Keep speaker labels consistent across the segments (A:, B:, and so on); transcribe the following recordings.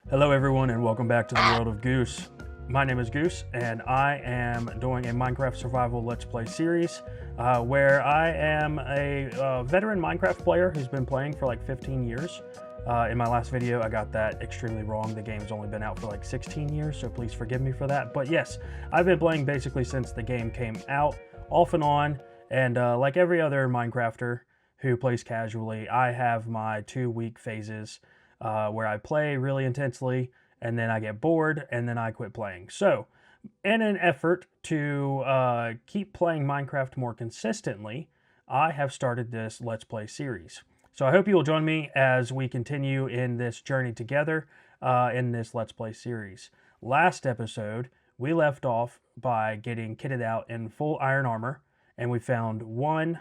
A: Hello everyone and welcome back to the world of Goose. My name is Goose and I am doing a Minecraft survival Let's Play series where I am a veteran Minecraft player who's been playing for like 15 years. In my last video I got that extremely wrong. The game's only been out for like 16 years, so please forgive me for that. But yes, I've been playing basically since the game came out, off and on, and like every other Minecrafter who plays casually, I have my 2-week phases where I play really intensely and then I get bored and then I quit playing. So in an effort to keep playing Minecraft more consistently, I have started this Let's Play series. So I hope you will join me as we continue in this journey together in this Let's Play series. Last episode, we left off by getting kitted out in full iron armor and we found 1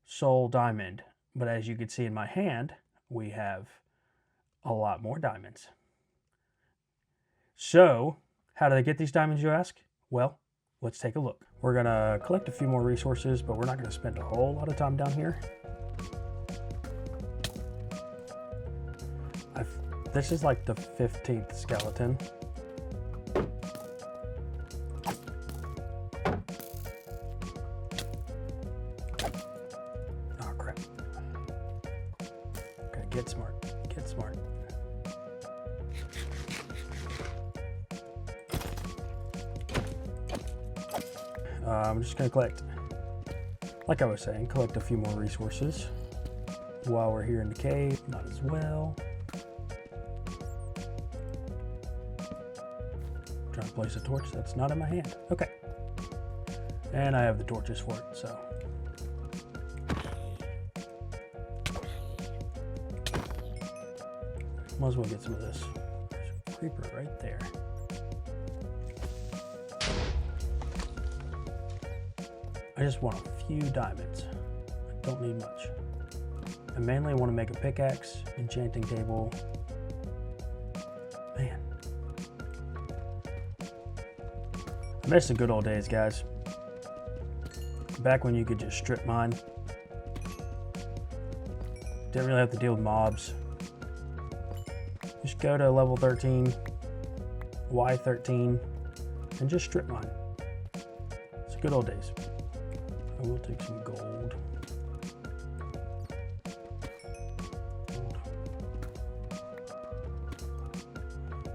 A: soul diamond. But as you can see in my hand, we have a lot more diamonds. So, how do they get these diamonds, you ask? Well, let's take a look. We're gonna collect a few more resources, but we're not gonna spend a whole lot of time down here. This is like the 15th skeleton. Oh crap. Okay, get smart. Get smart. I'm just gonna collect, like I was saying, collect a few more resources while we're here in the cave. Might as well. Trying to place a torch that's not in my hand. Okay. And I have the torches for it, so. Might as well get some of this. There's a creeper right there. I just want a few diamonds. I don't need much. I mainly want to make a pickaxe, enchanting table. Man. I miss the good old days, guys. Back when you could just strip mine. Didn't really have to deal with mobs. Just go to level 13, Y13, and just strip mine. It's the good old days. I will take some gold.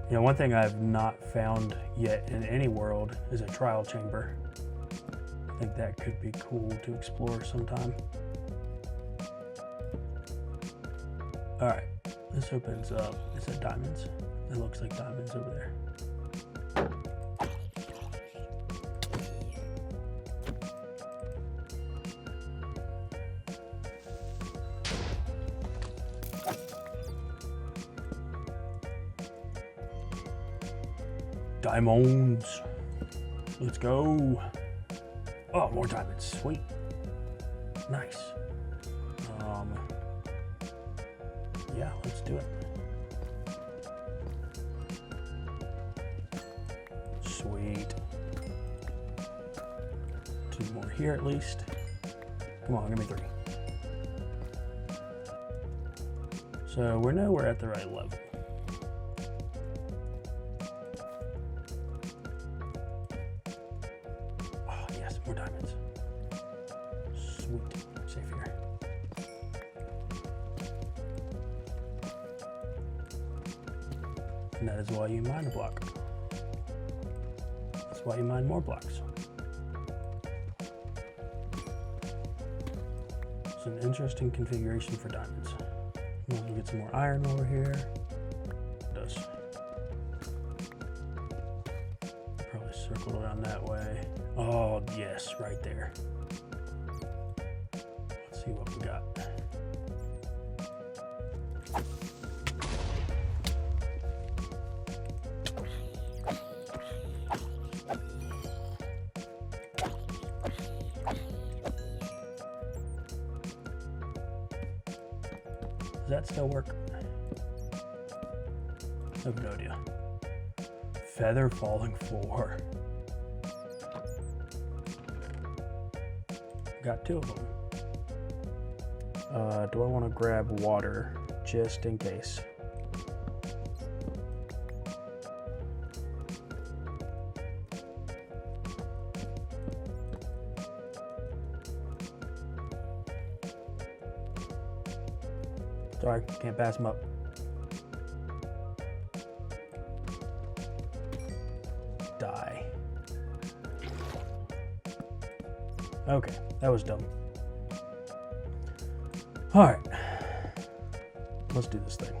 A: You know, one thing I've not found yet in any world is a trial chamber. I think that could be cool to explore sometime. All right, this opens up. Is that diamonds? It looks like diamonds over there. Diamonds. Let's go. Oh, more diamonds. Sweet. Nice. Yeah, let's do it. Sweet. 2 more here at least. Come on, give me 3. So we know we're at the right level. Oh yes, more diamonds. Sweet. Safe here. And that is why you mine a block. That's why you mine more blocks. It's an interesting configuration for diamonds. We'll get some more iron over here. It does. Probably circle around that way. Oh yes, right there. Let's see what we got. Does that still work? I have no idea. Feather falling 4. Got 2 of them. Do I want to grab water just in case? Sorry, can't pass them up. Die. Okay, that was dumb. Alright. Let's do this thing.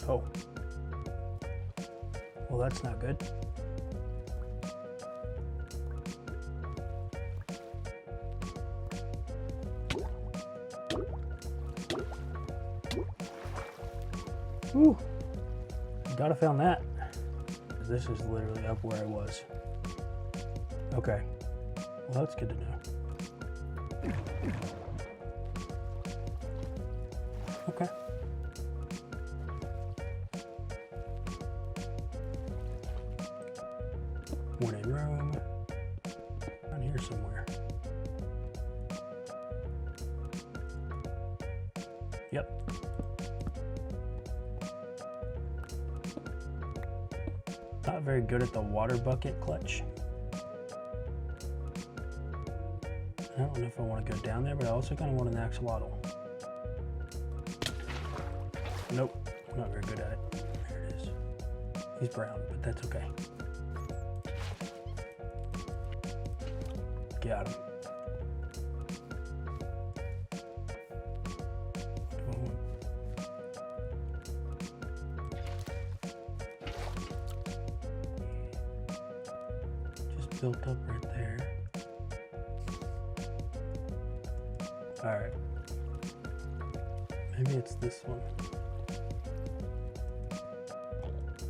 A: Oh. Well, that's not good. Whew. Gotta found that. This is literally up where I was. Okay. Well, that's good to know. Okay. One in room. Down here somewhere. Yep. Not very good at the water bucket clutch. I don't know if I want to go down there, but I also kind of want an axolotl. Nope, I'm not very good at it. There it is. He's brown, but that's okay. Got him. Just built up right there. All right. Maybe it's this one.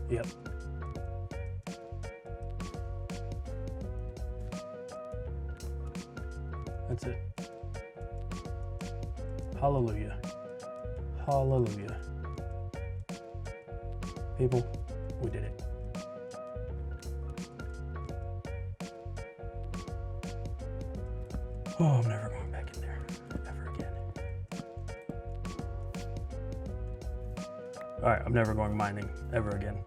A: Yep. That's it. Hallelujah. Hallelujah. People, we did it. Oh, I'm never going back in there ever again. All right, I'm never going mining ever again.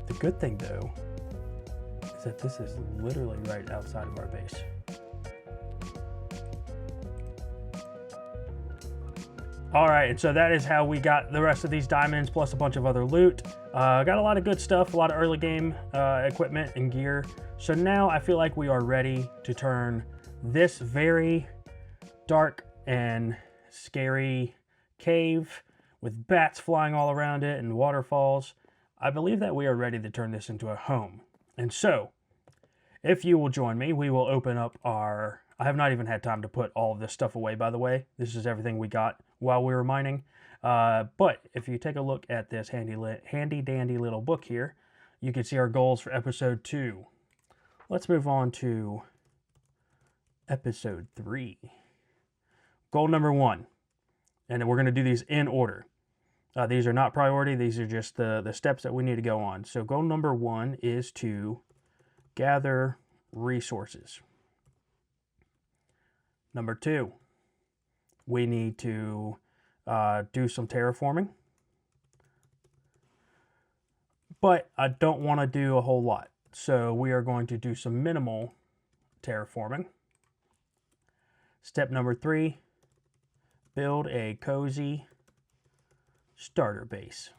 A: The good thing though is that this is literally right outside of our base. All right, and so that is how we got the rest of these diamonds plus a bunch of other loot. Got a lot of good stuff, a lot of early game equipment and gear. So now I feel like we are ready to turn this very dark and scary cave with bats flying all around it and waterfalls. I believe that we are ready to turn this into a home. And so, if you will join me, we will open up our... I have not even had time to put all of this stuff away, by the way. This is everything we got while we were mining. But if you take a look at this handy dandy little book here, you can see our goals for episode 2. Let's move on to episode 3. Goal number 1. And we're going to do these in order. These are not priority. These are just the steps that we need to go on. So goal number 1 is to gather resources. Number 2, we need to do some terraforming. But I don't want to do a whole lot. So we are going to do some minimal terraforming. Step number 3, build a cozy starter base.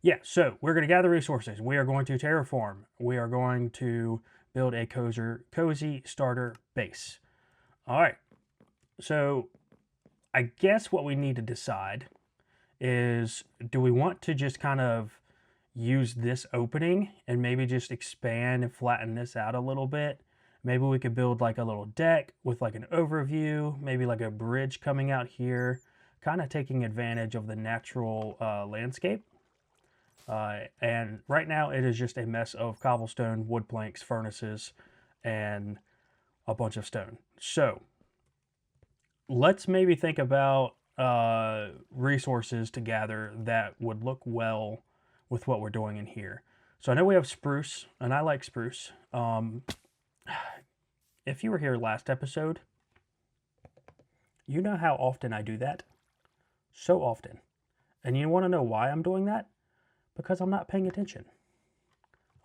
A: Yeah, so we're going to gather resources. We are going to terraform. We are going to build a cozy starter base. All right, so I guess what we need to decide is, do we want to just kind of use this opening and maybe just expand and flatten this out a little bit? Maybe we could build like a little deck with like an overview, maybe like a bridge coming out here, kind of taking advantage of the natural landscape. And right now it is just a mess of cobblestone, wood planks, furnaces, and a bunch of stone. So let's maybe think about resources to gather that would look well with what we're doing in here. So I know we have spruce, and I like spruce. if you were here last episode, you know how often I do that. So often. And you want to know why I'm doing that? Because I'm not paying attention.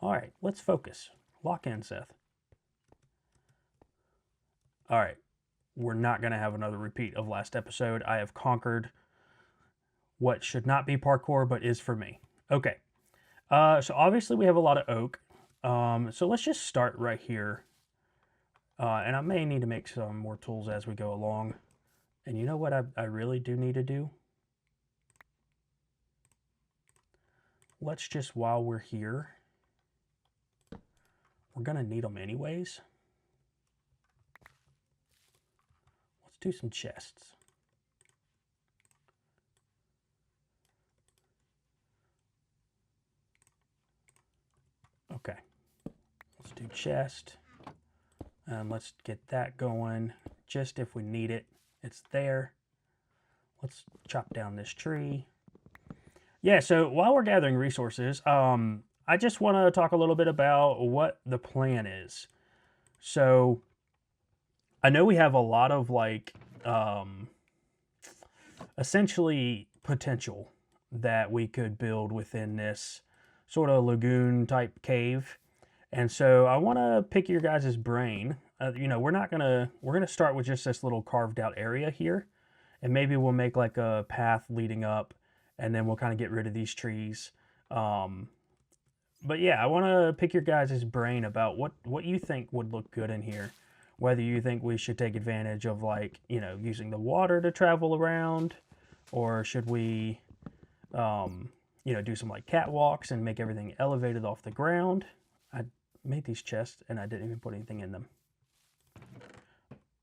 A: All right, let's focus. Lock in, Seth. All right, we're not going to have another repeat of last episode. I have conquered what should not be parkour, but is for me. Okay, so obviously we have a lot of oak. So let's just start right here. And I may need to make some more tools as we go along. And you know what I really do need to do? Let's just, while we're here, we're going to need them anyways. Let's do some chests. Okay, let's do chest. And let's get that going just if we need it. It's there. Let's chop down this tree. Yeah, so while we're gathering resources, I just want to talk a little bit about what the plan is. So I know we have a lot of like essentially potential that we could build within this sort of lagoon type cave. And so I want to pick your guys' brain. You know, we're gonna start with just this little carved out area here, and maybe we'll make like a path leading up, and then we'll kind of get rid of these trees. But yeah, I want to pick your guys' brain about what you think would look good in here. Whether you think we should take advantage of, like, you know, using the water to travel around, or should we, you know, do some like catwalks and make everything elevated off the ground. I made these chests and I didn't even put anything in them.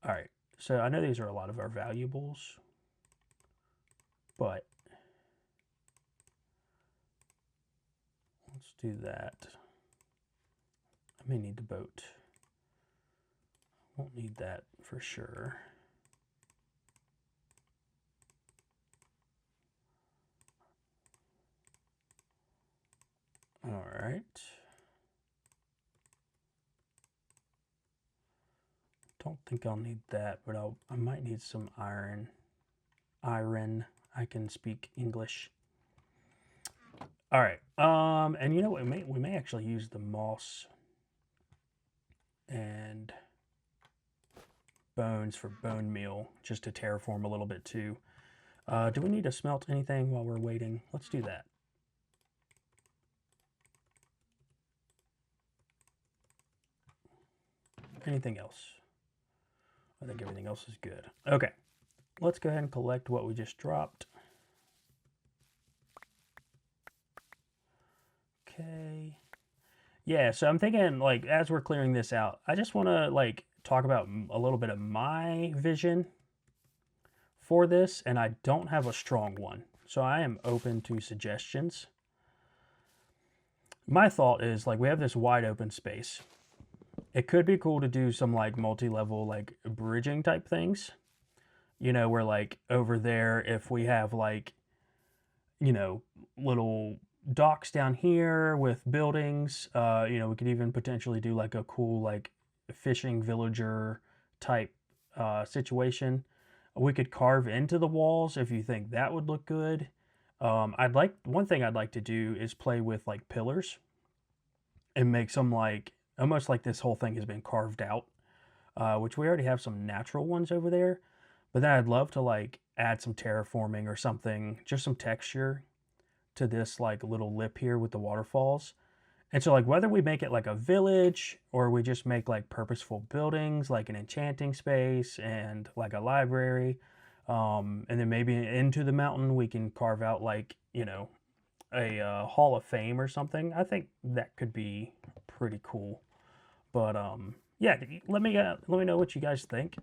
A: All right, so I know these are a lot of our valuables, but let's do that. I may need the boat. Won't need that for sure. All right. Don't think I'll need that, but I might need some iron. I can speak English. All right. And you know what? We may actually use the moss and bones for bone meal just to terraform a little bit too. Do we need to smelt anything while we're waiting? Let's do that. Anything else? I think everything else is good. Okay, let's go ahead and collect what we just dropped. Okay. Yeah, so I'm thinking, like, as we're clearing this out, I just want to, like, talk about a little bit of my vision for this, and I don't have a strong one. So I am open to suggestions. My thought is, like, we have this wide open space. It could be cool to do some like multi-level like bridging type things. You know, where like over there, if we have like, you know, little docks down here with buildings, you know, we could even potentially do like a cool like fishing villager type situation. We could carve into the walls if you think that would look good. One thing I'd like to do is play with like pillars and make some like almost like this whole thing has been carved out, which we already have some natural ones over there. But then I'd love to like add some terraforming or something, just some texture to this like little lip here with the waterfalls. And so like whether we make it like a village or we just make like purposeful buildings, like an enchanting space and like a library, and then maybe into the mountain we can carve out like, you know, a Hall of Fame or something. I think that could be pretty cool. But yeah, let me know what you guys think.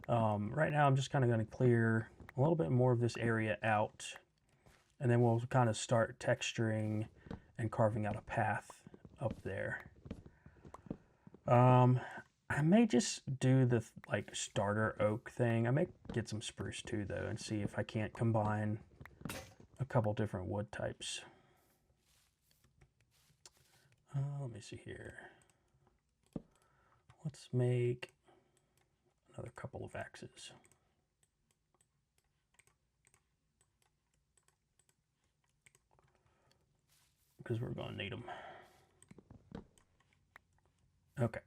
A: Right now, I'm just kind of going to clear a little bit more of this area out, and then we'll kind of start texturing and carving out a path up there. I may just do the like starter oak thing. I may get some spruce too though, and see if I can't combine a couple different wood types. Let me see here. Let's make Another couple of axes. Because we're going to need them. Okay.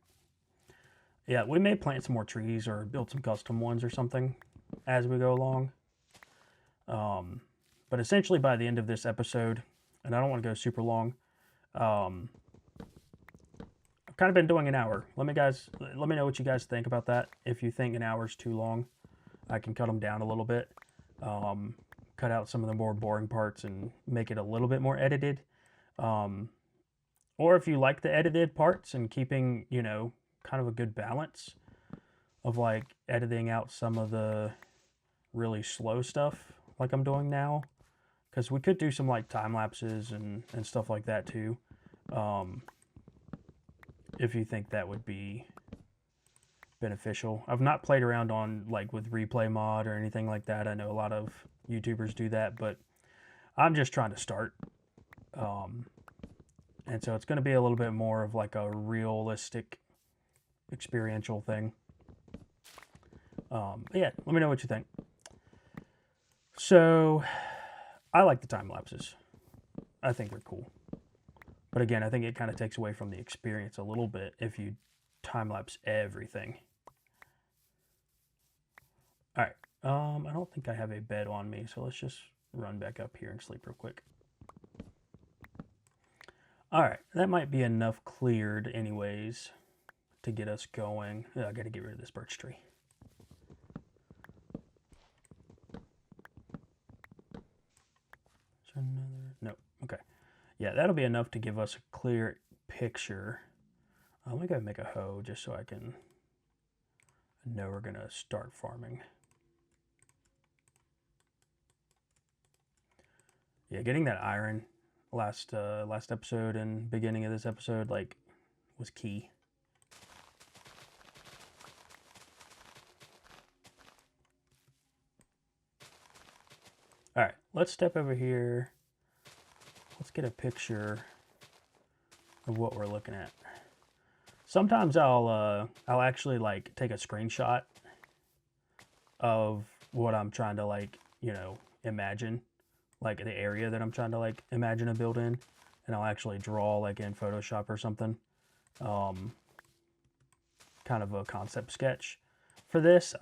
A: Yeah, we may plant some more trees or build some custom ones or something as we go along. But essentially by the end of this episode, and I don't want to go super long, I've kind of been doing an hour. Let me know what you guys think about that. If you think an hour is too long, I can cut them down a little bit. Cut out some of the more boring parts and make it a little bit more edited. Or if you like the edited parts and keeping, you know, kind of a good balance of like editing out some of the really slow stuff like I'm doing now, because we could do some like time lapses and stuff like that too, if you think that would be beneficial. I've not played around on like with replay mod or anything like that. I know a lot of YouTubers do that, but I'm just trying to start. And so it's going to be a little bit more of like a realistic experiential thing. Yeah, let me know what you think. So I like the time lapses. I think they're cool. But again, I think it kind of takes away from the experience a little bit if you time lapse everything. All right. I don't think I have a bed on me, so let's just run back up here and sleep real quick. All right, that might be enough cleared anyways to get us going. I got to get rid of this birch tree. Is there another? No. Okay. Yeah, that'll be enough to give us a clear picture. Let me go make a hoe just so I can know we're gonna start farming. Yeah, getting that iron last episode and beginning of this episode like was key. All right, let's step over here. Let's get a picture of what we're looking at. Sometimes I'll actually like take a screenshot of what I'm trying to like, you know, imagine, like the area that I'm trying to like imagine a build in, and I'll actually draw like in Photoshop or something, kind of a concept sketch for this.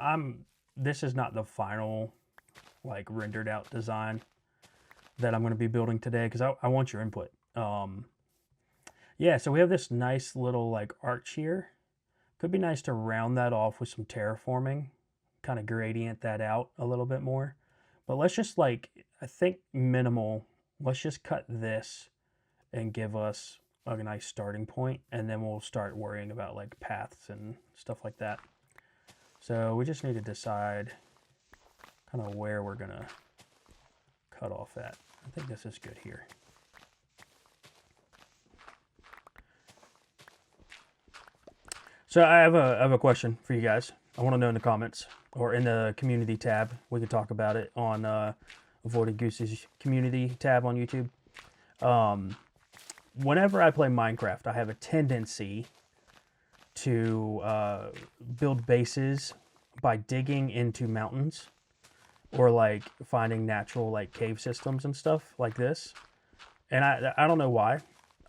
A: This is not the final like rendered out design that I'm going to be building today, because I want your input. Yeah, so we have this nice little like arch here. Could be nice to round that off with some terraforming, kind of gradient that out a little bit more. But let's just like, I think minimal, let's just cut this and give us a nice starting point, and then we'll start worrying about like paths and stuff like that. So we just need to decide kind of where we're gonna cut off at. I think this is good here. So I have a question for you guys. I want to know in the comments or in the community tab. We could talk about it on Avoided Goose's community tab on YouTube. Whenever I play Minecraft, I have a tendency to build bases by digging into mountains, or like finding natural like cave systems and stuff like this. And I don't know why.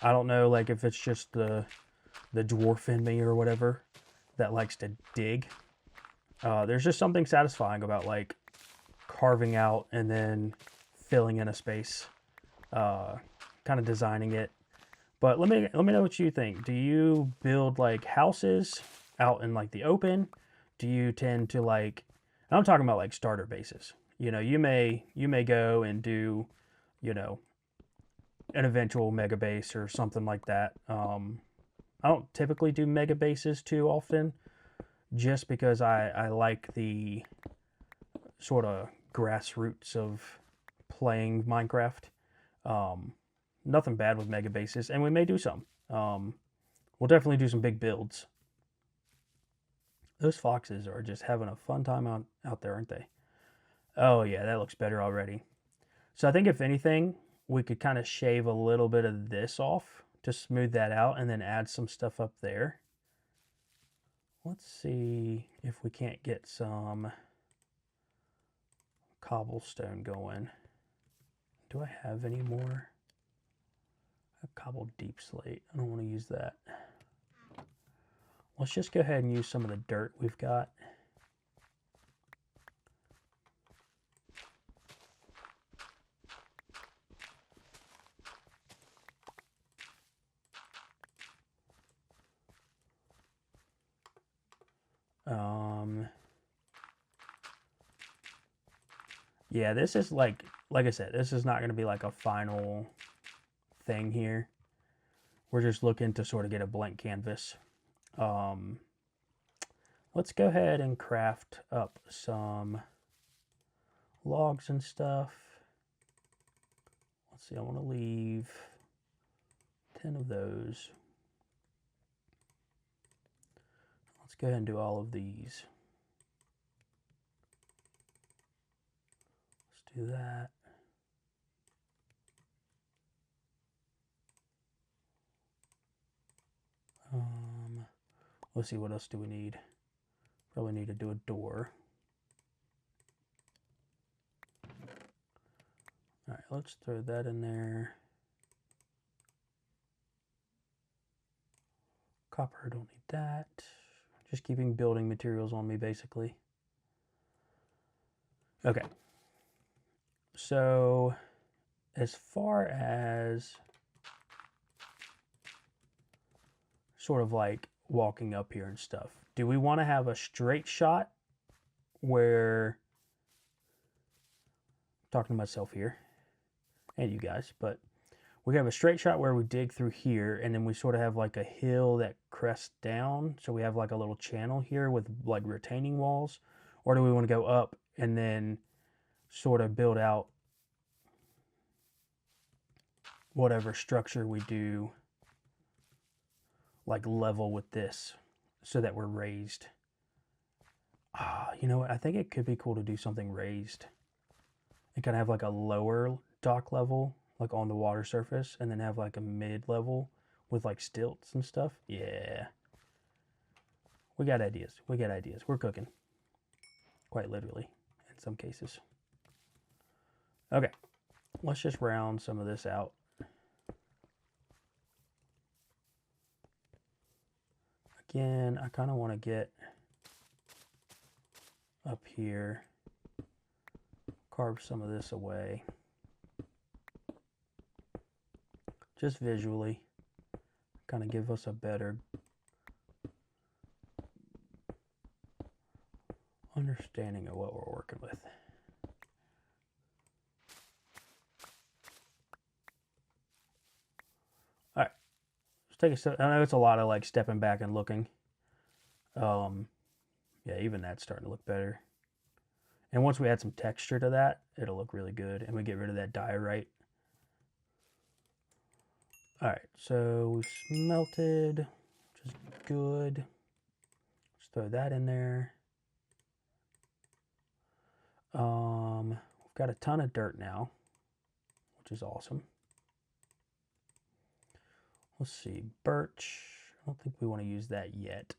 A: I don't know like if it's just the dwarf in me or whatever that likes to dig. There's just something satisfying about like carving out and then filling in a space, kind of designing it. But let me know what you think. Do you build like houses out in like the open? Do you tend to like, I'm talking about like starter bases. You know, you may go and do, you know, an eventual mega base or something like that. I don't typically do mega bases too often, just because I like the sort of grassroots of playing Minecraft. Nothing bad with mega bases, and we may do some. We'll definitely do some big builds. Those foxes are just having a fun time out there, aren't they? Oh yeah, that looks better already. So I think if anything, we could kind of shave a little bit of this off to smooth that out, and then add some stuff up there. let's see if we can't get some cobblestone going. Do I have any more? A cobbled deep slate. I don't want to use that. Let's just go ahead and use some of the dirt we've got. Yeah, this is like I said, this is not going to be like a final thing here. We're just looking to sort of get a blank canvas. Let's go ahead and craft up some logs and stuff. Let's see, I want to leave 10 of those. Let's go ahead and do all of these. Let's do that. Let's see, what else do we need? Probably need to do a door. All right, let's throw that in there. Copper, don't need that. Just keeping building materials on me, basically. Okay. So, as far as sort of like walking up here and stuff, do we want to have a straight shot where, I'm talking to myself here and you guys, but we have a straight shot where we dig through here and then we sort of have like a hill that crests down, so we have like a little channel here with like retaining walls? Or do we want to go up and then sort of build out whatever structure we do like level with this so that we're raised? You know what? I think it could be cool to do something raised and kind of have like a lower dock level, like on the water surface, and then have like a mid level with like stilts and stuff. Yeah. We got ideas. We got ideas. We're cooking. Quite literally in some cases. Okay. Let's just round some of this out. Again, I kind of want to get up here, carve some of this away, just visually, kind of give us a better understanding of what we're working with. All right, let's take a step. I know it's a lot of like stepping back and looking. Yeah, even that's starting to look better. And once we add some texture to that, it'll look really good. And we get rid of that diorite. All right, so we've smelted, which is good. Let's throw that in there. We've got a ton of dirt now, which is awesome. Let's see, birch. I don't think we want to use that yet.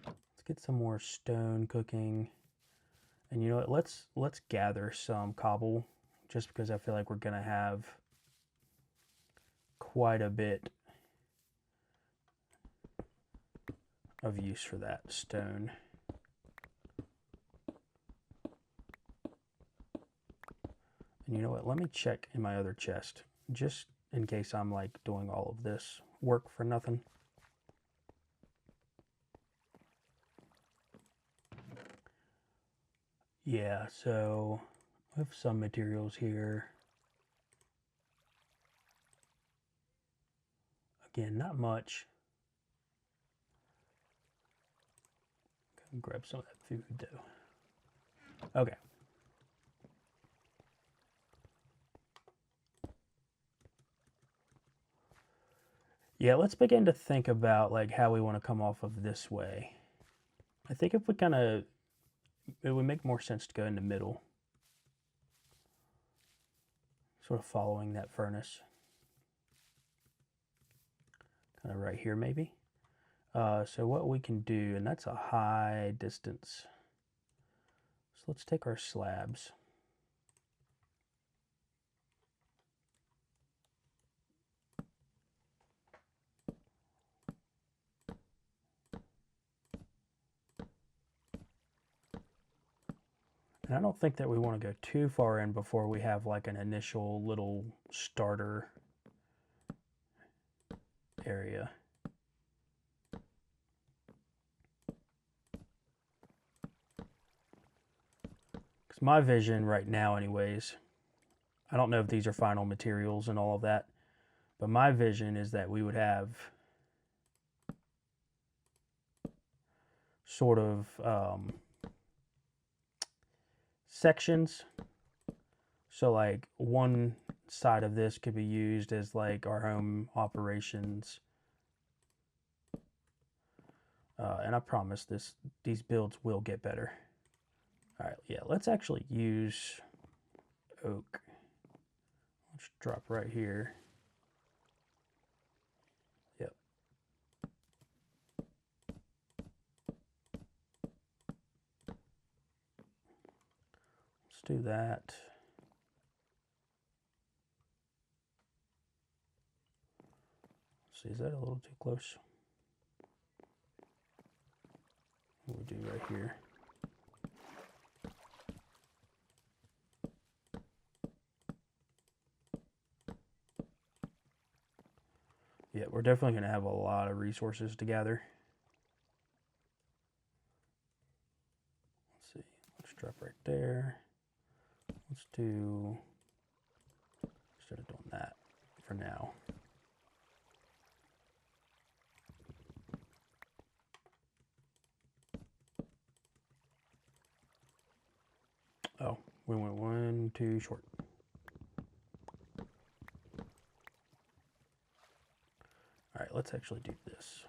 A: Let's get some more stone cooking. And you know what, let's gather some cobble, just because I feel like we're gonna have quite a bit of use for that stone. And you know what, let me check in my other chest, just in case I'm like doing all of this work for nothing. Yeah, so we have some materials here. Again, not much. Grab some of that food too. Okay. Yeah, let's begin to think about like how we want to come off of this way. I think if we kind of, it would make more sense to go in the middle, sort of following that furnace, kind of right here maybe. So what we can do, and that's a high distance. So let's take our slabs. And I don't think that we want to go too far in before we have like an initial little starter area. Because my vision right now anyways, I don't know if these are final materials and all of that, but my vision is that we would have sort of sections. So like one side of this could be used as like our home operations. And I promise these builds will get better. All right, yeah, let's actually use oak. Let's drop right here. Yep. Let's do that. Let's see, is that a little too close? What we do right here. Yeah, we're definitely going to have a lot of resources to gather. Let's see, let's drop right there. Let's do, instead of doing that for now. Oh, we went one too short. All right, let's actually do this.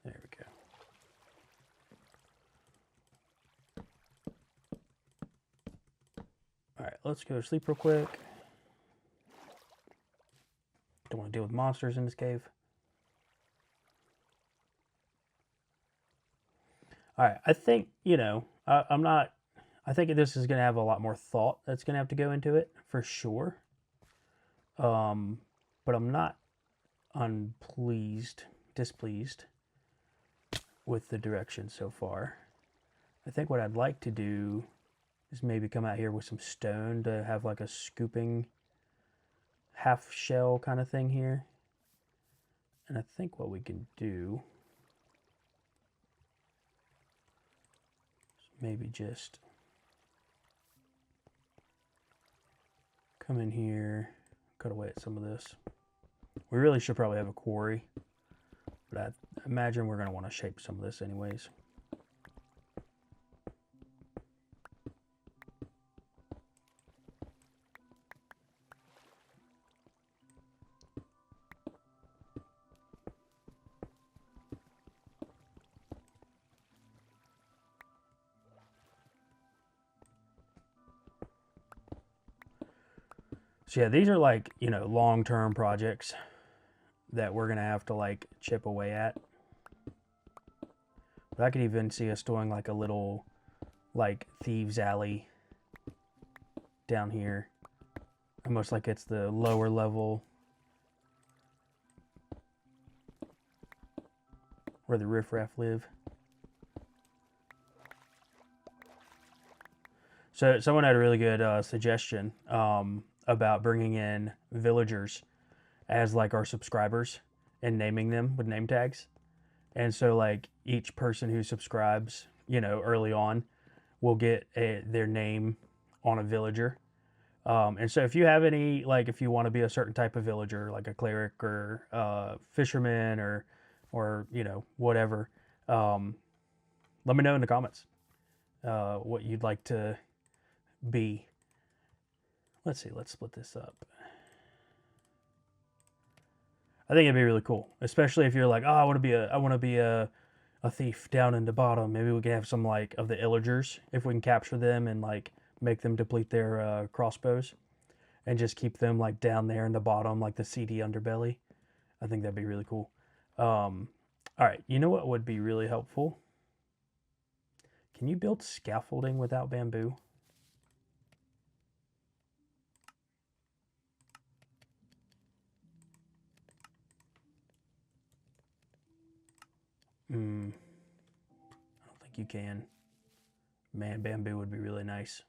A: There we go. All right, let's go to sleep real quick. Don't want to deal with monsters in this cave. All right, I think, you know, I think this is going to have a lot more thought that's going to have to go into it, for sure. But I'm not displeased with the direction so far. I think what I'd like to do is maybe come out here with some stone to have like a scooping half shell kind of thing here. And I think what we can do is maybe just come in here, cut away at some of this. We really should probably have a quarry, but I imagine we're going to want to shape some of this anyways. So yeah, these are like, you know, long-term projects that we're going to have to like chip away at. But I could even see us doing like a little like thieves alley down here. Almost like it's the lower level where the riffraff live. So someone had a really good suggestion about bringing in villagers as like our subscribers and naming them with name tags. And so like each person who subscribes, you know, early on will get their name on a villager. And so if you have any, like if you want to be a certain type of villager, like a cleric or fisherman or you know, whatever, let me know in the comments what you'd like to be. Let's see, let's split this up. I think it'd be really cool, especially if you're like, oh, I want to be a thief down in the bottom. Maybe we can have some like of the illagers if we can capture them and like make them deplete their crossbows, and just keep them like down there in the bottom, like the seedy underbelly. I think that'd be really cool. All right, you know what would be really helpful? Can you build scaffolding without bamboo? I don't think you can. Man, bamboo would be really nice.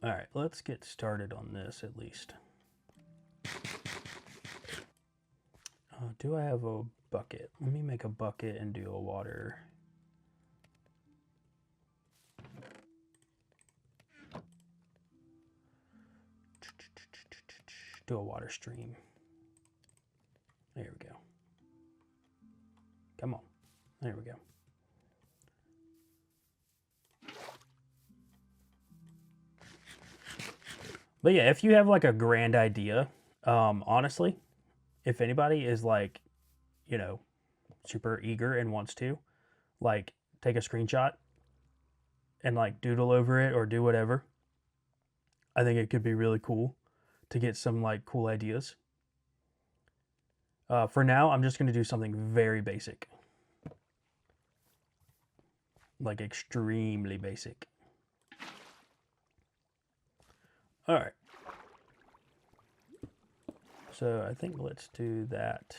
A: All right, let's get started on this at least. Do I have a bucket? Let me make a bucket and do a water. Do a water stream. There we go. Come on. There we go. But yeah, if you have like a grand idea, honestly, if anybody is like, you know, super eager and wants to, like, take a screenshot and like doodle over it or do whatever, I think it could be really cool to get some like cool ideas. For now, I'm just going to do something very basic, like extremely basic. All right. So I think let's do that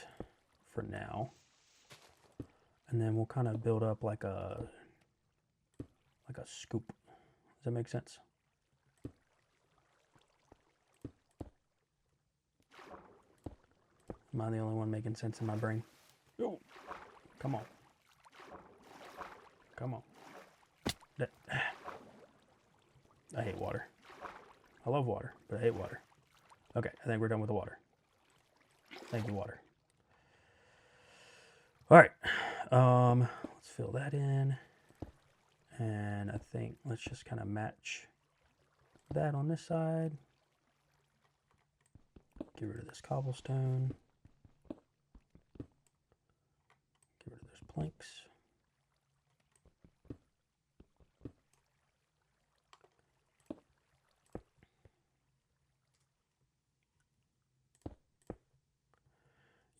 A: for now. And then we'll kind of build up like a scoop. Does that make sense? Am I the only one making sense in my brain? Oh, come on. Come on. I hate water. I love water, but I hate water. Okay, I think we're done with the water. Thank you, water. All right, let's fill that in. And I think let's just kind of match that on this side. Get rid of this cobblestone. Get rid of those planks.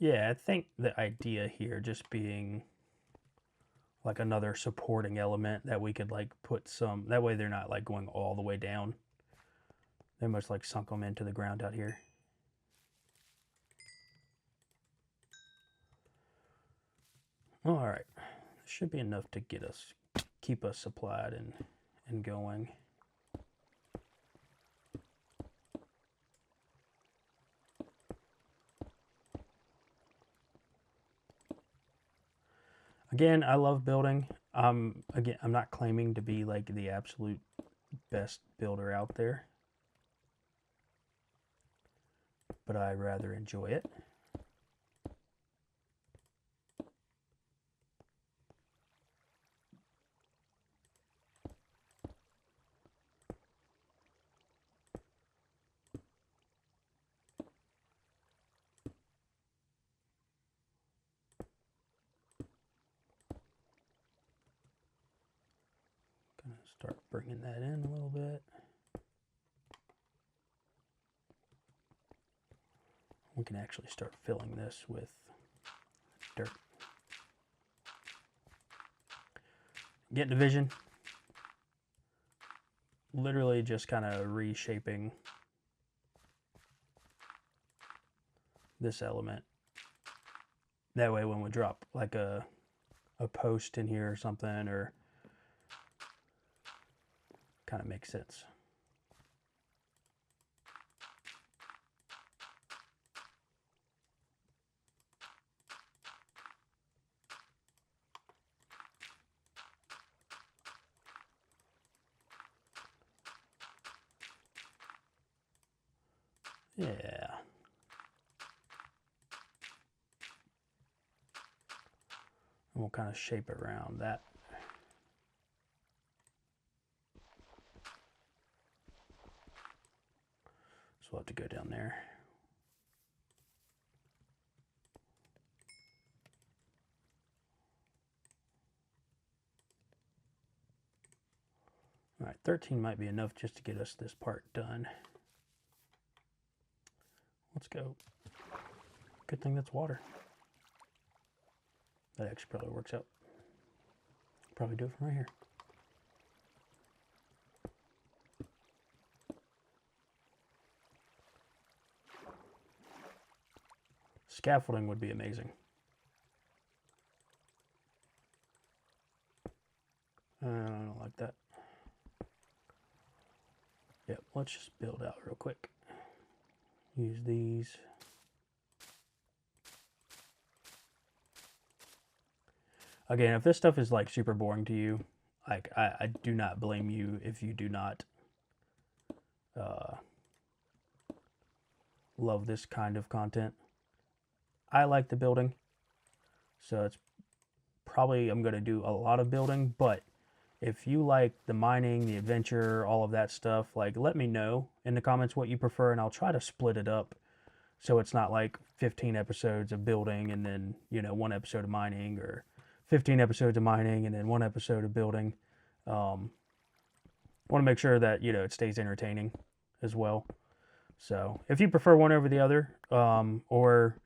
A: Yeah, I think the idea here just being like another supporting element that we could like put some, that way they're not like going all the way down. They must like sunk them into the ground out here. All right, this should be enough to get us, keep us supplied and going. Again, I love building. Again, I'm not claiming to be like the absolute best builder out there, but I rather enjoy it. Gonna start bringing that in a little bit. We can actually start filling this with dirt. Get the vision. Literally just kind of reshaping this element. That way when we drop like a post in here or something, or kind of makes sense. Yeah. And we'll kind of shape it around that. So we'll have to go down there. All right, 13 might be enough just to get us this part done. Let's go. Good thing that's water. That actually probably works out. Probably do it from right here. Scaffolding would be amazing. I don't like that. Yep, let's just build out real quick. Use these. Again, if this stuff is like super boring to you, like I do not blame you if you do not love this kind of content. I like the building, so it's probably I'm going to do a lot of building, but if you like the mining, the adventure, all of that stuff, like let me know in the comments what you prefer, and I'll try to split it up so it's not like 15 episodes of building and then, you know, 1 episode of mining, or 15 episodes of mining and then 1 episode of building. Want to make sure that, you know, it stays entertaining as well. So if you prefer one over the other, or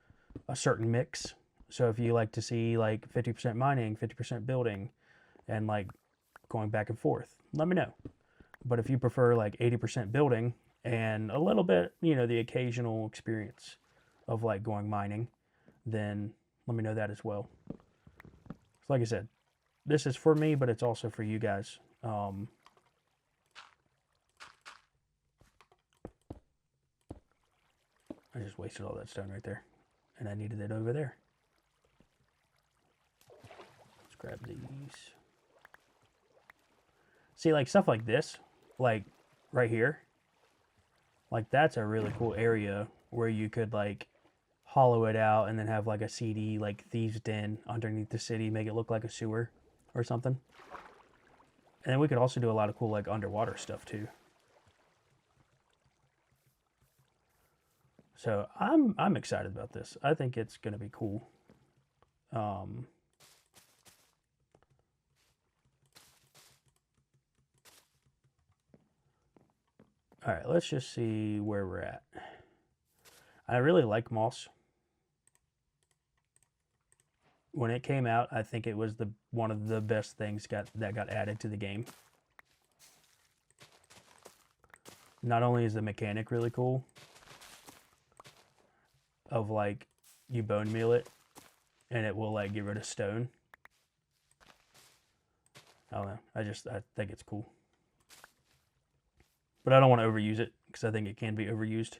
A: a certain mix, so if you like to see like 50% mining, 50% building, and like going back and forth, let me know. But if you prefer like 80% building and a little bit, you know, the occasional experience of like going mining, then let me know that as well. So like I said, this is for me, but it's also for you guys. I just wasted all that stone right there, and I needed it over there. Let's grab these. See, like stuff like this, like right here, like that's a really cool area where you could like hollow it out and then have like a CD, like Thieves' Den underneath the city, make it look like a sewer or something. And then we could also do a lot of cool like underwater stuff too. So I'm excited about this. I think it's gonna be cool. All right, let's just see where we're at. I really like moss. When it came out, I think it was one of the best things that got added to the game. Not only is the mechanic really cool, of like you bone meal it and it will like get rid of stone. I don't know. I think it's cool. But I don't want to overuse it because I think it can be overused.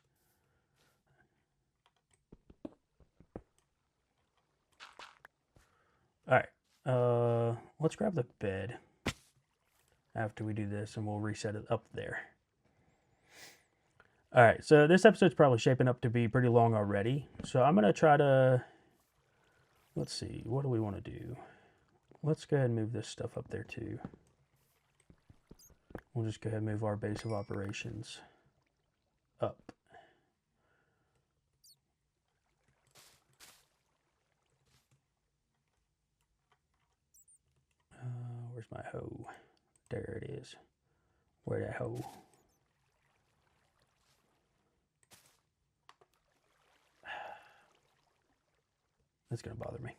A: All right. Let's grab the bed after we do this, and we'll reset it up there. All right. So this episode's probably shaping up to be pretty long already. So I'm gonna try to. Let's see. What do we want to do? Let's go ahead and move this stuff up there too. We'll just go ahead and move our base of operations up. Where's my hoe? There it is. Where's that hoe? That's gonna bother me.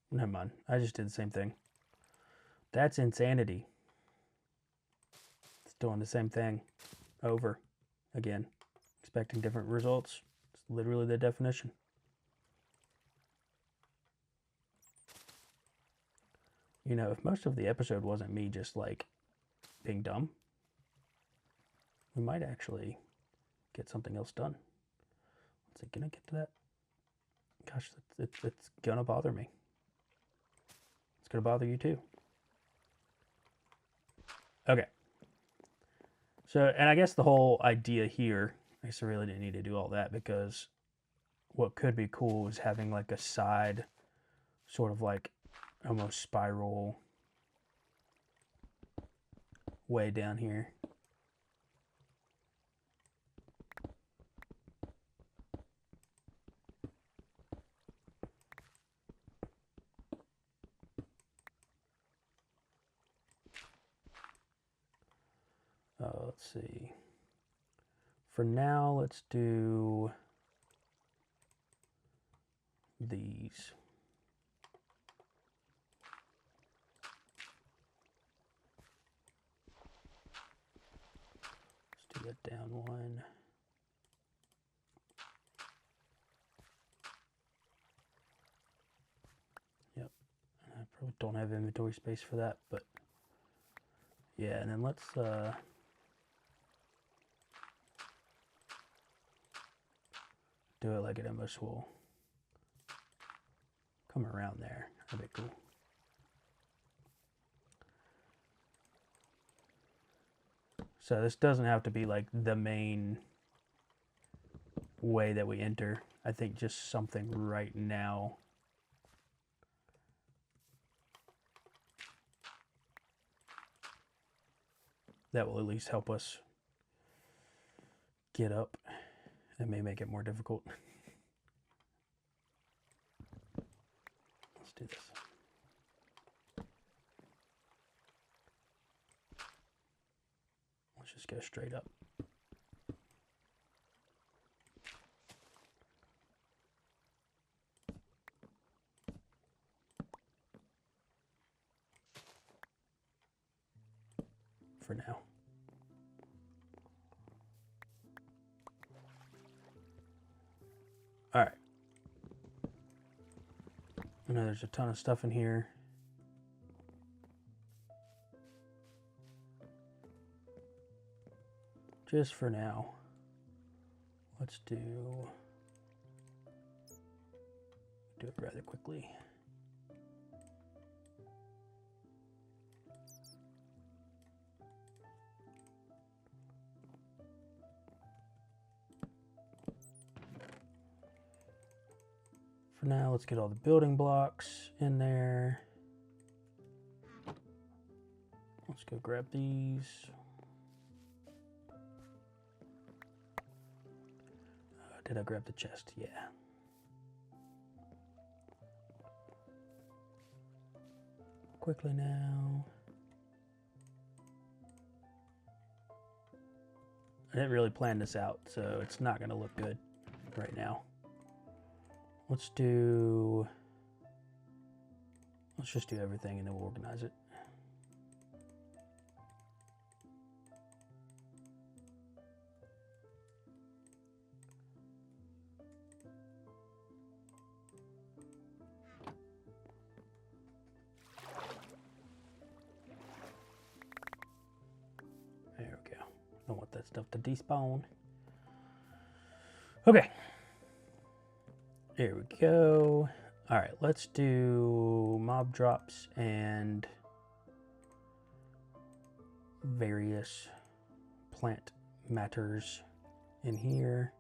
A: Never mind. I just did the same thing. That's insanity. It's doing the same thing over again, expecting different results. It's literally the definition. You know, if most of the episode wasn't me just like being dumb, we might actually get something else done. Is it gonna get to that? Gosh, it's gonna bother me. It's gonna bother you too. Okay. So, and I guess the whole idea here, I guess I really didn't need to do all that, because what could be cool is having like a side sort of like almost spiral way down here. let's see. For now, let's do these. Let's do that down one. Yep. I probably don't have inventory space for that, but yeah, and then let's do it like it almost will come around there. That'd be cool. So this doesn't have to be like the main way that we enter. I think just something right now. That will at least help us get up. It may make it more difficult. Let's do this. Let's just go straight up. For now. All right. I know there's a ton of stuff in here. Just for now, let's do it rather quickly. For now, let's get all the building blocks in there. Let's go grab these. Did I grab the chest? Yeah. Quickly now. I didn't really plan this out, so it's not going to look good right now. Let's just do everything and then we'll organize it. There we go. Don't want that stuff to despawn. Okay. There we go. All right, let's do mob drops and various plant matters in here.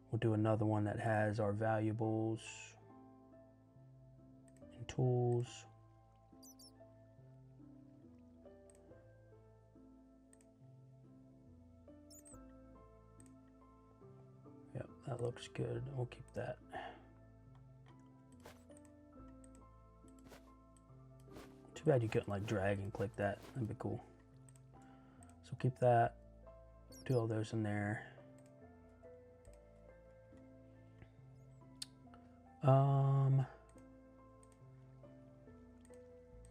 A: We'll do another one that has our valuables and tools. Yep, that looks good. We'll keep that. Too bad you couldn't like drag and click that. That'd be cool. So keep that. Do all those in there.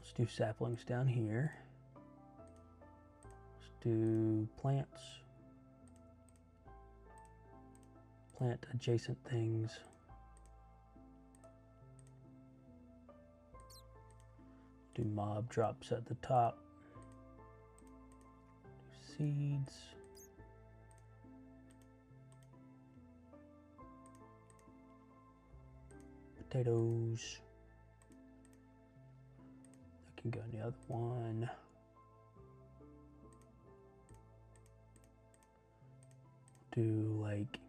A: Let's do saplings down here. Let's do plants. Plant adjacent things. Do mob drops at the top. Do seeds. Potatoes. That can go in the other one. Do like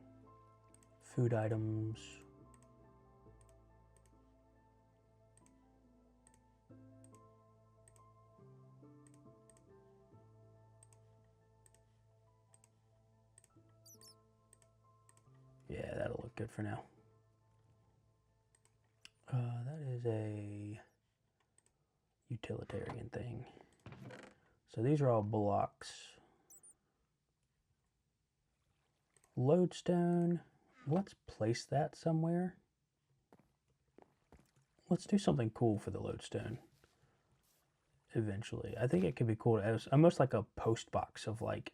A: food items. Yeah, that'll look good for now. That is a utilitarian thing. So these are all blocks. Lodestone. Let's place that somewhere. Let's do something cool for the lodestone eventually. I think it could be cool as almost like a post box of like,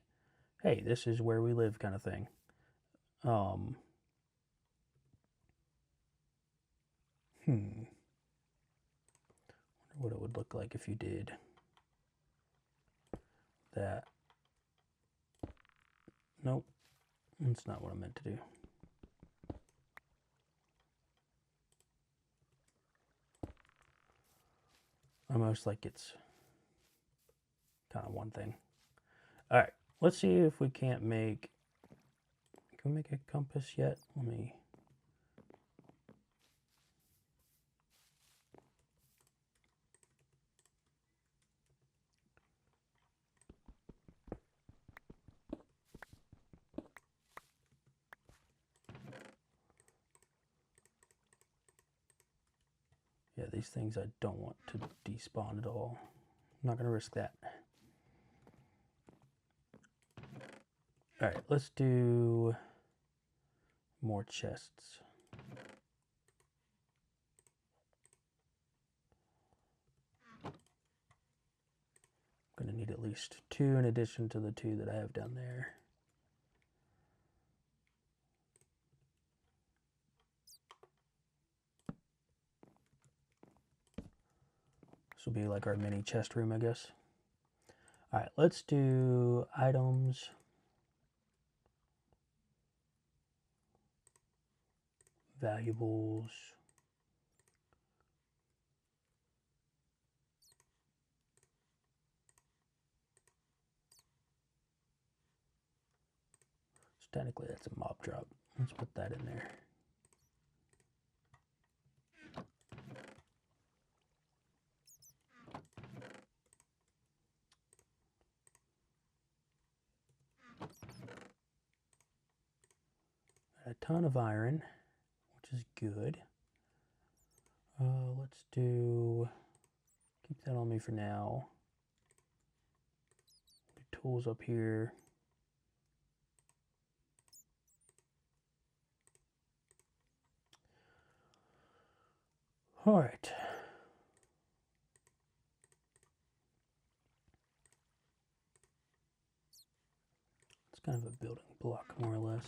A: hey, this is where we live kind of thing. Wonder what it would look like if you did that. Nope, that's not what I meant to do. Almost like it's kind of one thing. All right, let's see if we can't make, can we make a compass yet? Let me, yeah, these things I don't want to despawn at all. I'm not gonna risk that. All right, let's do more chests. I'm gonna need at least 2 in addition to the 2 that I have down there. This will be like our mini chest room, I guess. All right, let's do items. Valuables. So technically that's a mob drop. Let's put that in there. A ton of iron, which is good. Let's do, keep that on me for now. Do tools up here. All right. It's kind of a building block, more or less.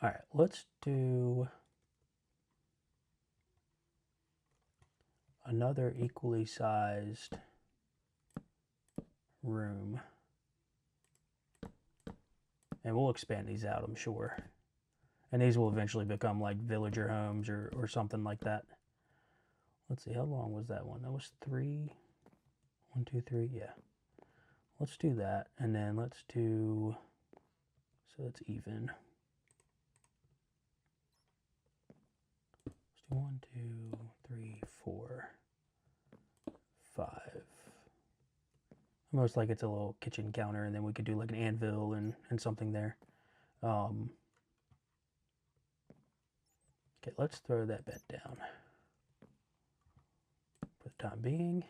A: All right, let's do another equally sized room. And we'll expand these out, I'm sure. And these will eventually become like villager homes or something like that. Let's see, how long was that one? That was 3. 1, 2, 3, yeah. Let's do that, and then let's do, so it's even. Let's do 1, 2, 3, 4, 5. Almost like it's a little kitchen counter, and then we could do like an anvil and something there. Okay, let's throw that bed down for the time being.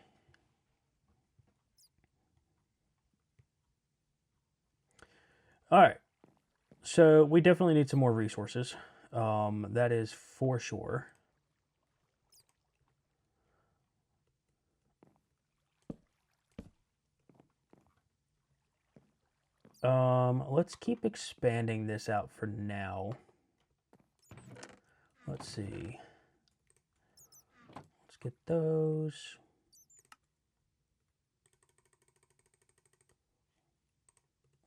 A: All right, so we definitely need some more resources. That is for sure. Let's keep expanding this out for now. Let's see. Let's get those.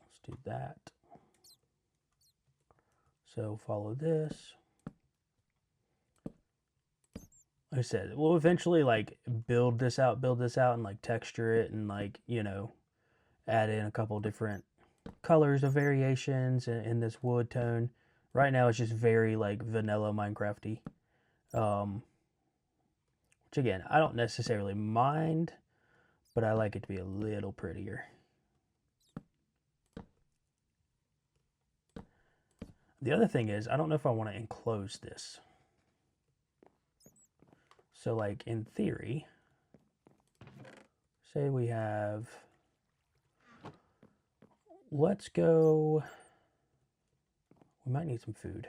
A: Let's do that. So follow this. Like I said, we'll eventually like build this out and like texture it and like, you know, add in a couple different colors of variations in this wood tone. Right now it's just very like vanilla Minecrafty. Which again, I don't necessarily mind, but I like it to be a little prettier. The other thing is, I don't know if I want to enclose this. So like in theory, say we have, let's go, we might need some food.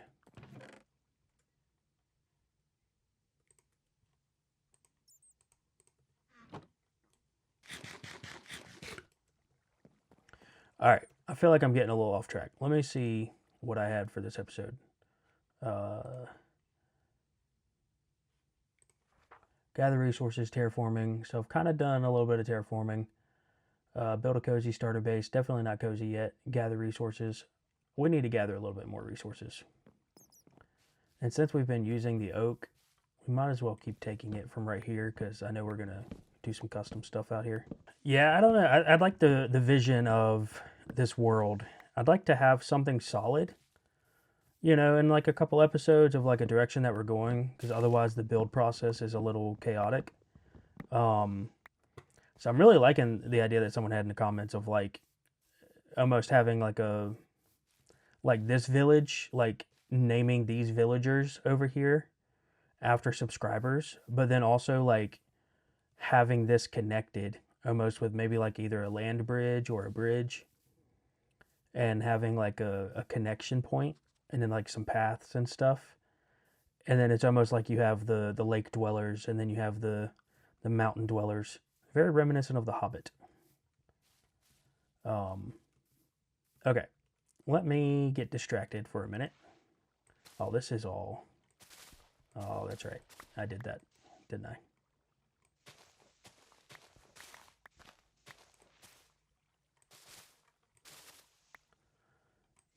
A: All right, I feel like I'm getting a little off track. Let me see what I had for this episode. Gather resources, terraforming. So I've kind of done a little bit of terraforming. Build a cozy starter base. Definitely not cozy yet. Gather resources. We need to gather a little bit more resources. And since we've been using the oak, we might as well keep taking it from right here because I know we're going to do some custom stuff out here. Yeah, I don't know. I'd like the vision of this world. I'd like to have something solid, you know, in like a couple episodes of like a direction that we're going, because otherwise the build process is a little chaotic. So I'm really liking the idea that someone had in the comments of like almost having like a, like this village, like naming these villagers over here after subscribers, but then also like having this connected almost with maybe like either a land bridge or a bridge, and having like a connection point, and then like some paths and stuff. And then it's almost like you have the lake dwellers, and then you have the mountain dwellers. Very reminiscent of The Hobbit. Okay, let me get distracted for a minute. Oh, this is all. Oh, that's right. I did that, didn't I?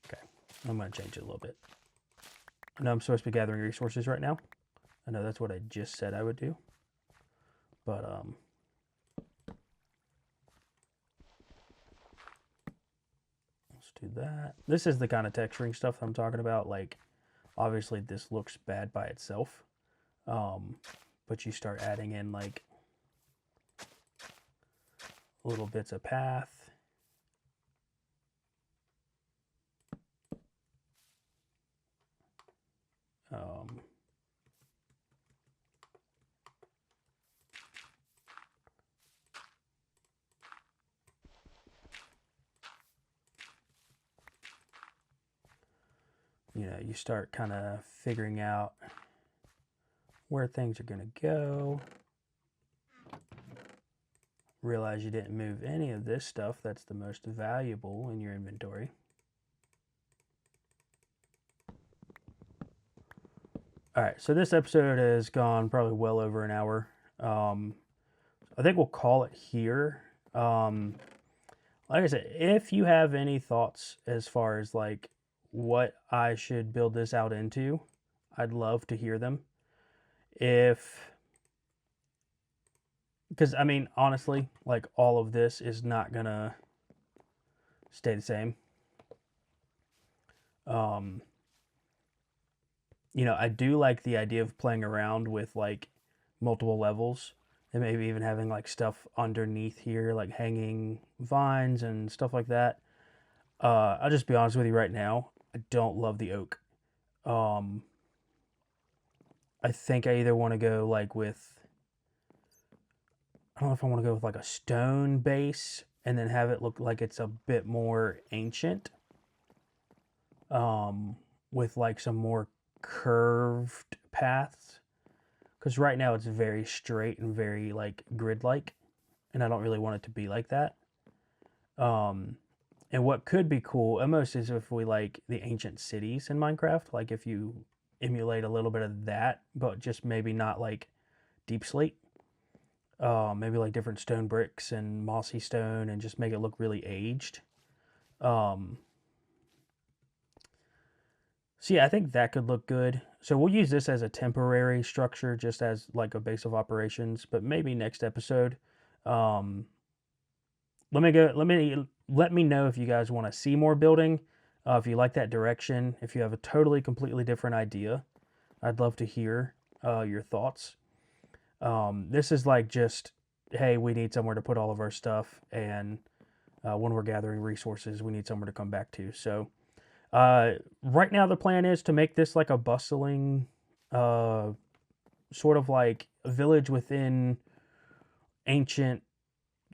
A: Okay, I'm going to change it a little bit. I know I'm supposed to be gathering resources right now. I know that's what I just said I would do. But, let's do that. This is the kind of texturing stuff I'm talking about. Like, obviously this looks bad by itself. But you start adding in like little bits of path. You know, you start kind of figuring out where things are going to go. Realize you didn't move any of this stuff that's the most valuable in your inventory. All right, so this episode has gone probably well over an hour. I think we'll call it here. Like I said, if you have any thoughts as far as like what I should build this out into, I'd love to hear them. Because I mean, honestly, like all of this is not gonna stay the same. You know, I do like the idea of playing around with like multiple levels, and maybe even having like stuff underneath here, like hanging vines and stuff like that. I'll just be honest with you right now. I don't love the oak. I think I either want to go like with, I don't know if I want to go with like a stone base and then have it look like it's a bit more ancient. With like some more curved paths. Because right now it's very straight and very like grid-like, and I don't really want it to be like that. And what could be cool almost is if we like the ancient cities in Minecraft, like if you emulate a little bit of that, but just maybe not like deep slate. Maybe like different stone bricks and mossy stone, and just make it look really aged. So yeah, I think that could look good. So we'll use this as a temporary structure, just as like a base of operations. But maybe next episode, let me know if you guys want to see more building. If you like that direction, if you have a totally completely different idea, I'd love to hear your thoughts. This is like just, hey, we need somewhere to put all of our stuff, and when we're gathering resources, we need somewhere to come back to. So Right now the plan is to make this like a bustling, sort of like a village within ancient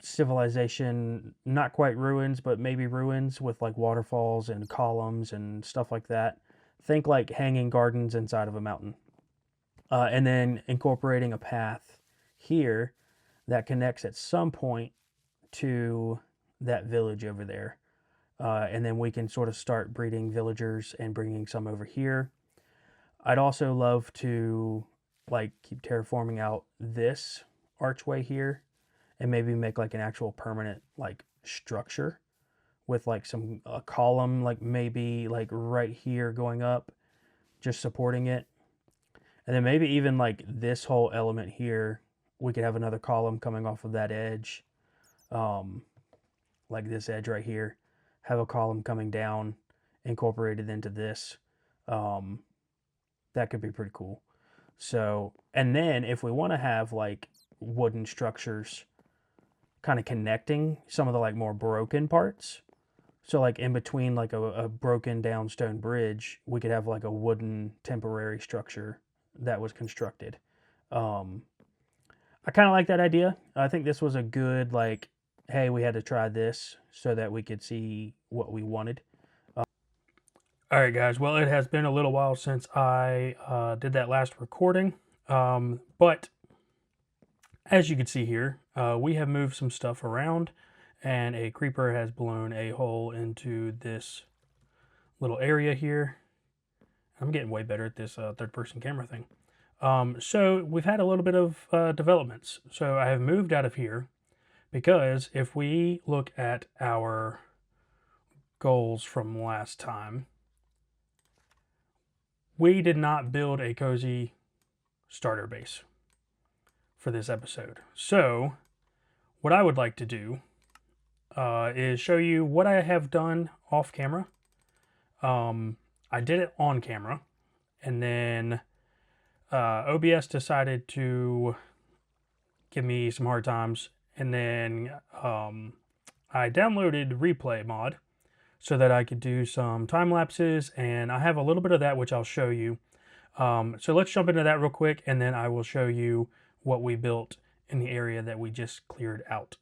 A: civilization, not quite ruins, but maybe ruins with like waterfalls and columns and stuff like that. Think like hanging gardens inside of a mountain. And then incorporating a path here that connects at some point to that village over there. And then we can sort of start breeding villagers and bringing some over here. I'd also love to like keep terraforming out this archway here and maybe make like an actual permanent like structure with like some column, like maybe like right here going up, just supporting it. And then maybe even like this whole element here, we could have another column coming off of that edge, like this edge right here, have a column coming down incorporated into this. That could be pretty cool. So, and then if we want to have like wooden structures kind of connecting some of the like more broken parts, so like in between like a broken down stone bridge, we could have like a wooden temporary structure that was constructed. I kind of like that idea. I think this was a good like, hey, we had to try this so that we could see what we wanted. All right, guys. Well, it has been a little while since I did that last recording, but as you can see here, we have moved some stuff around, and a creeper has blown a hole into this little area here. I'm getting way better at this third-person camera thing. So we've had a little bit of developments. So I have moved out of here because if we look at our goals from last time, we did not build a cozy starter base for this episode. So what I would like to do is show you what I have done off camera. I did it on camera, and then OBS decided to give me some hard times, and then I downloaded Replay mod so that I could do some time lapses, and I have a little bit of that which I'll show you. So let's jump into that real quick, and then I will show you what we built in the area that we just cleared out.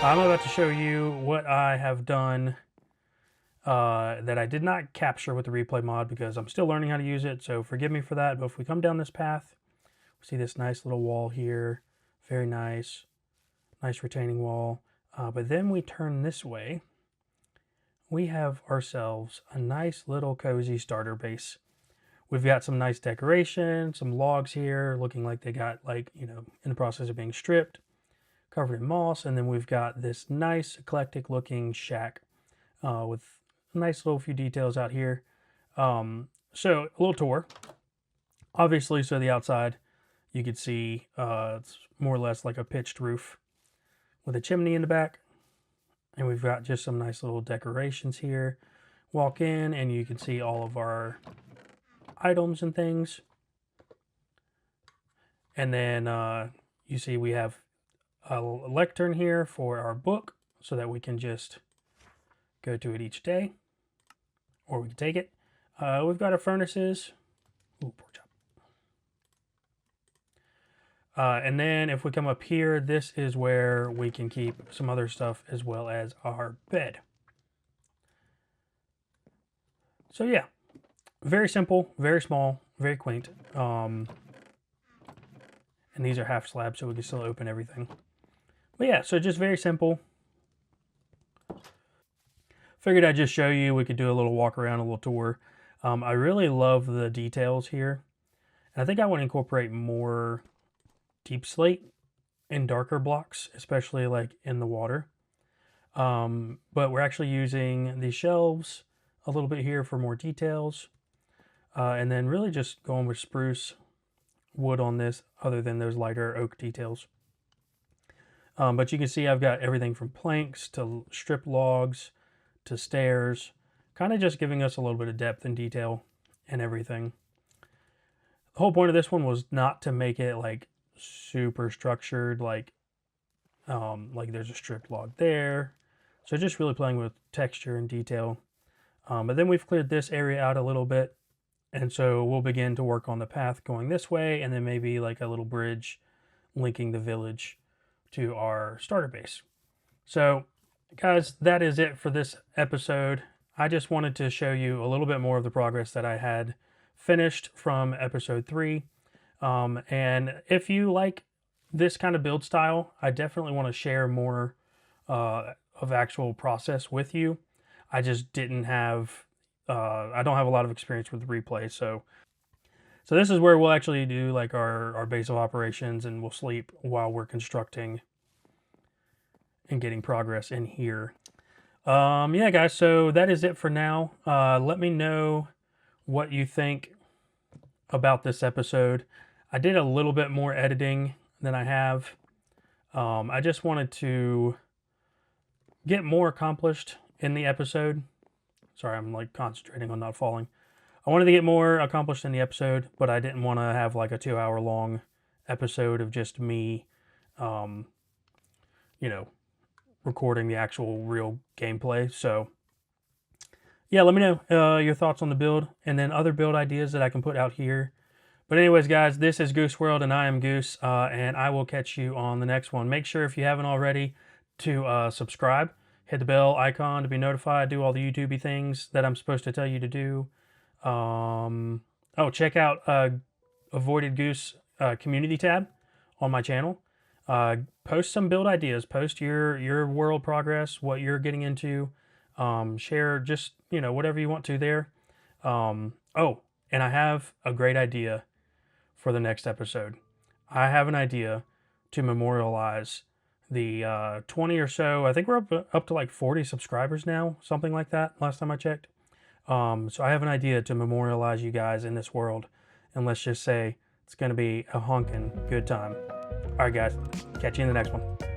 A: I'm about to show you what I have done that I did not capture with the replay mod because I'm still learning how to use it, so forgive me for that. But if we come down this path, we see this nice little wall here, very nice retaining wall. But then we turn this way, we have ourselves a nice little cozy starter base. We've got some nice decoration, some logs here looking like they got like, you know, in the process of being stripped, covered in moss, and then we've got this nice eclectic looking shack with a nice little few details out here. So a little tour. Obviously, so the outside you can see it's more or less like a pitched roof with a chimney in the back, and we've got just some nice little decorations here. Walk in and you can see all of our items and things, and then you see we have a lectern here for our book so that we can just go to it each day, or we can take it. We've got our furnaces. Ooh, poor job. And then if we come up here, this is where we can keep some other stuff as well as our bed. So yeah, very simple, very small, very quaint. And these are half slabs, so we can still open everything. But yeah, so just very simple. Figured I'd just show you, we could do a little walk around, a little tour. I really love the details here. And I think I want to incorporate more deep slate and darker blocks, especially like in the water. But we're actually using these shelves a little bit here for more details. And then really just going with spruce wood on this, other than those lighter oak details. But you can see I've got everything from planks to strip logs to stairs, kind of just giving us a little bit of depth and detail and everything. The whole point of this one was not to make it like super structured, like there's a strip log there. So just really playing with texture and detail. But then we've cleared this area out a little bit. And so we'll begin to work on the path going this way, and then maybe like a little bridge linking the village to our starter base. So guys, that is it for this episode. I just wanted to show you a little bit more of the progress that I had finished from episode 3. And if you like this kind of build style, I definitely want to share more of actual process with you. I just didn't have, I don't have a lot of experience with replay. So this is where we'll actually do like our base of operations, and we'll sleep while we're constructing and getting progress in here. Yeah, guys, so that is it for now. Let me know what you think about this episode. I did a little bit more editing than I have. I just wanted to get more accomplished in the episode. Sorry, I'm like concentrating on not falling. I wanted to get more accomplished in the episode, but I didn't want to have like a 2-hour long episode of just me, recording the actual real gameplay. So yeah, let me know your thoughts on the build, and then other build ideas that I can put out here. But anyways, guys, this is Goose World, and I am Goose, and I will catch you on the next one. Make sure, if you haven't already, to subscribe, hit the bell icon to be notified, do all the YouTubey things that I'm supposed to tell you to do. Check out Avoided Goose community tab on my channel. Post some build ideas, post your world progress, what you're getting into, share just, whatever you want to there. And I have a great idea for the next episode. I have an idea to memorialize the 20 or so, I think we're up to like 40 subscribers now, something like that, last time I checked. So I have an idea to memorialize you guys in this world, and let's just say it's going to be a honking good time. All right, guys, catch you in the next one.